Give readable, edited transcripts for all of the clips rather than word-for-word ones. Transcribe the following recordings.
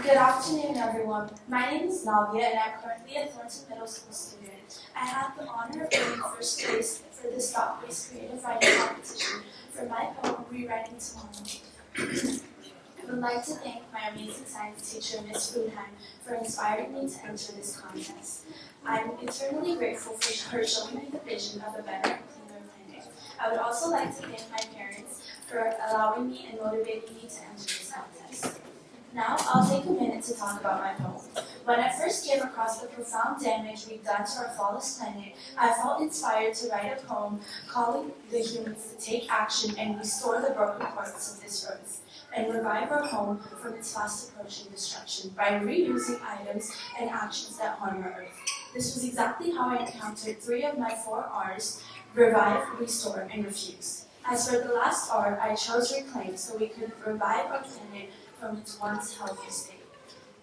Good afternoon, everyone. My name is Navya, and I'm currently a Thornton Middle School student. I had the honor of winning first place for the Stop-Based Creative Writing Competition for my poem, Rewriting Tomorrow. I would like to thank my amazing science teacher, Ms. Frudenheim, for inspiring me to enter this contest. I'm eternally grateful for her showing me the vision of a better and cleaner planet. I would also like to thank my parents for allowing me and motivating me to enter this contest. Now, I'll take a minute to talk about my poem. When I first came across the profound damage we've done to our flawless planet, I felt inspired to write a poem calling the humans to take action and restore the broken parts of this earth, and revive our home from its fast approaching destruction by reusing items and actions that harm our earth. This was exactly how I encountered 3 of my 4 R's: revive, restore, and refuse. As for the last R, I chose reclaim so we could revive our planet from its once healthy state.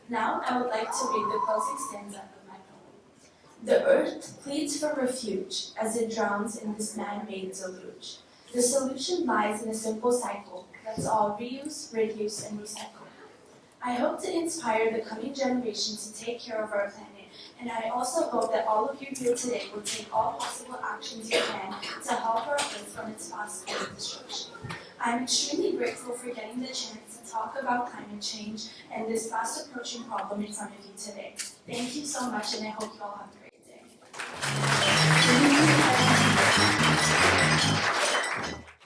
Now I would like to read the closing stanza of my poem. The earth pleads for refuge as it drowns in this man-made deluge. The solution lies in a simple cycle. Let's all reuse, reduce, and recycle. I hope to inspire the coming generation to take care of our planet, and I also hope that all of you here today will take all possible actions you can to help our earth from its fast-paced destruction. I'm extremely grateful for getting the chance to talk about climate change and this fast-approaching problem in front of you today. Thank you so much, and I hope you all have a great day.